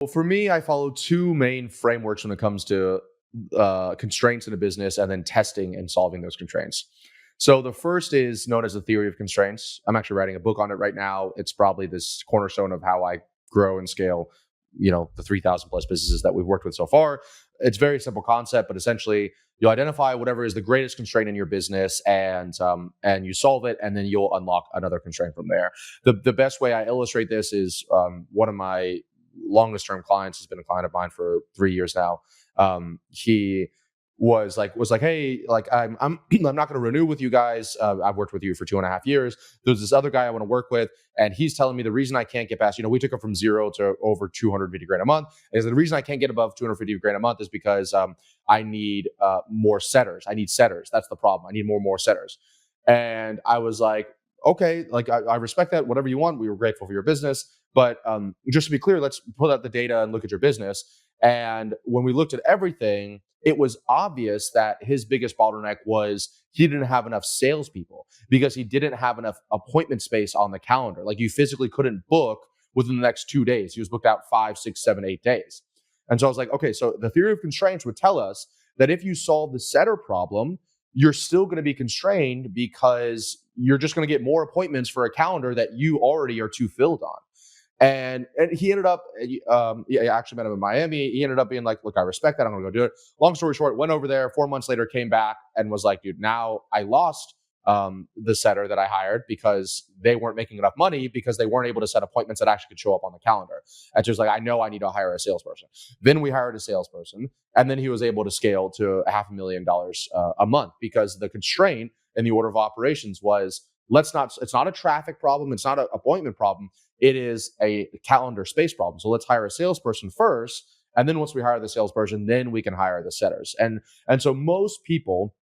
Well, for me, I follow two main frameworks when it comes to constraints in a business and then testing and solving those constraints. So the first is known as the theory of constraints. I'm actually writing a book on it right now. It's probably this cornerstone of how I grow and scale, the 3,000 plus businesses that we've worked with so far. It's a very simple concept, but essentially you'll identify whatever is the greatest constraint in your business and you solve it, and then you'll unlock another constraint from there. The best way I illustrate this is one of my longest term clients has been a client of mine for 3 years now. He was like, hey, like I'm I'm not going to renew with you guys. I've worked with you for 2.5 years. There's this other guy I want to work with, and he's telling me the reason I can't get past, we took it from zero to over 250 grand a month. Is the reason I can't get above 250 grand a month is because I need more setters. I need setters. That's the problem. I need more setters. And I was like, okay, like I respect that. Whatever you want. We were grateful for your business. But just to be clear, let's pull out the data and look at your business. And when we looked at everything, it was obvious that his biggest bottleneck was he didn't have enough salespeople because he didn't have enough appointment space on the calendar. Like, you physically couldn't book within the next 2 days. He was booked out 5, 6, 7, 8 days. And so I was like, okay, so the theory of constraints would tell us that if you solve the setter problem, you're still going to be constrained because you're just going to get more appointments for a calendar that you already are too filled on. And he ended up, I actually met him in Miami. He ended up being like, look, I respect that. I'm going to go do it. Long story short, went over there 4 months later, came back and was like, dude, now I lost the setter that I hired because they weren't making enough money because they weren't able to set appointments that actually could show up on the calendar. And she was like, I know I need to hire a salesperson. Then we hired a salesperson, and then he was able to scale to $500,000 a month because the constraint in the order of operations was, it's not a traffic problem. It's not an appointment problem. It is a calendar space problem. So let's hire a salesperson first. And then once we hire the salesperson, then we can hire the setters. And so most people,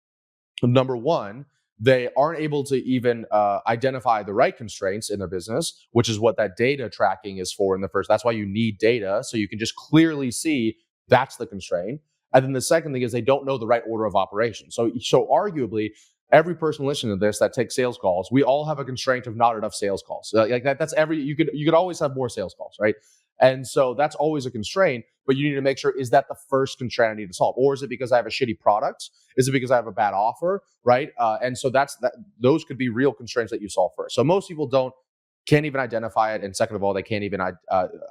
number one, they aren't able to even identify the right constraints in their business, which is what that data tracking is for in the first. That's why you need data, so you can just clearly see that's the constraint. And then the second thing is they don't know the right order of operation. So arguably, every person listening to this that takes sales calls, we all have a constraint of not enough sales calls. Like that's you could always have more sales calls, right? And so that's always a constraint, but you need to make sure, is that the first constraint I need to solve? Or is it because I have a shitty product? Is it because I have a bad offer, right? And so those could be real constraints that you solve first. So most people can't even identify it. And second of all, they can't even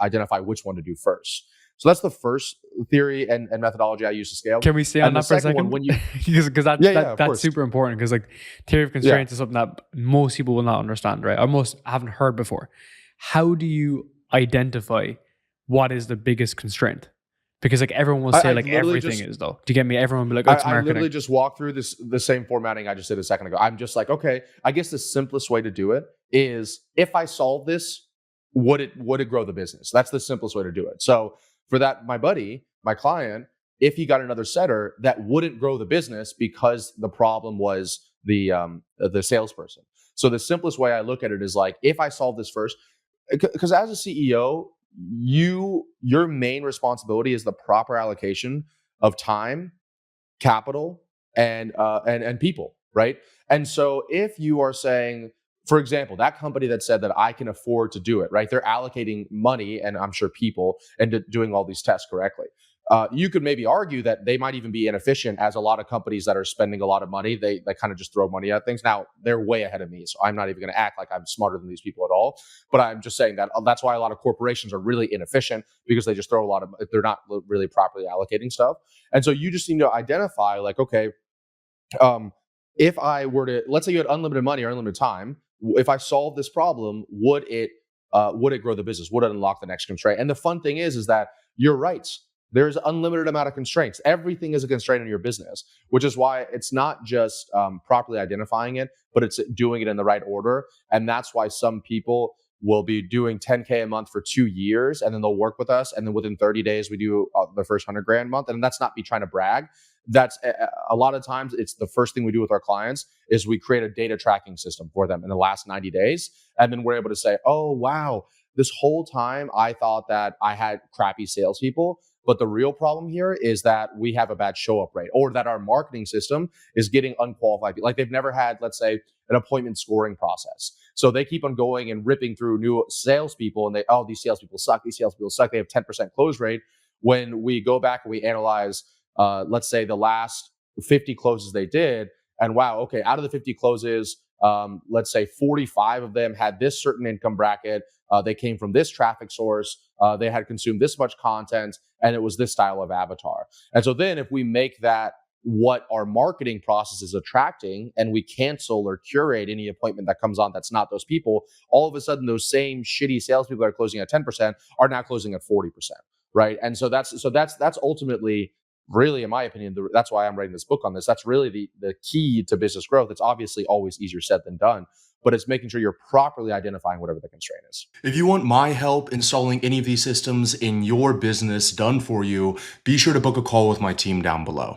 identify which one to do first. So that's the first theory and methodology I use to scale. Can we stay on that for a second? Because that's super important, because like theory of constraints is something that most people will not understand, right? Or most haven't heard before. How do you identify what is the biggest constraint? Because like everyone will say everything is, though. Do you get me? Everyone will be like, oh, it's marketing. I literally just walk through the same formatting I just did a second ago. I'm just like, okay, I guess the simplest way to do it is, if I solve this, would it grow the business? That's the simplest way to do it. So for that, my client, if he got another setter, that wouldn't grow the business because the problem was the salesperson. So the simplest way I look at it is like, if I solve this first, because as a CEO, your main responsibility is the proper allocation of time, capital, and people, right? And so if you are saying, for example, that company that said that I can afford to do it, right? They're allocating money, and I'm sure people, and doing all these tests correctly. You could maybe argue that they might even be inefficient, as a lot of companies that are spending a lot of money, they kind of just throw money at things. Now, they're way ahead of me, so I'm not even going to act like I'm smarter than these people at all. But I'm just saying that that's why a lot of corporations are really inefficient, because they just throw they're not really properly allocating stuff. And so you just need to identify, like, okay, if I were to, let's say you had unlimited money or unlimited time, if I solve this problem, would it grow the business? Would it unlock the next constraint? And the fun thing is that you're right. There's an unlimited amount of constraints. Everything is a constraint in your business, which is why it's not just properly identifying it, but it's doing it in the right order. And that's why some people will be doing 10K a month for 2 years, and then they'll work with us. And then within 30 days, we do the first 100 grand a month. And that's not me trying to brag. That's a lot of times it's the first thing we do with our clients is we create a data tracking system for them in the last 90 days. And then we're able to say, oh, wow, this whole time I thought that I had crappy salespeople. But the real problem here is that we have a bad show up rate, or that our marketing system is getting unqualified. Like, they've never had, let's say, an appointment scoring process. So they keep on going and ripping through new salespeople, and these salespeople suck. These salespeople suck. They have 10% close rate. When we go back and we analyze, let's say the last 50 closes they did, and wow, okay, out of the 50 closes, let's say 45 of them had this certain income bracket. They came from this traffic source. They had consumed this much content, and it was this style of avatar. And so then if we make that what our marketing process is attracting, and we cancel or curate any appointment that comes on that's not those people, all of a sudden those same shitty salespeople that are closing at 10% are now closing at 40%, right? And so that's ultimately, really, in my opinion, that's why I'm writing this book on this. That's really the key to business growth. It's obviously always easier said than done, but it's making sure you're properly identifying whatever the constraint is. If you want my help installing any of these systems in your business done for you, be sure to book a call with my team down below.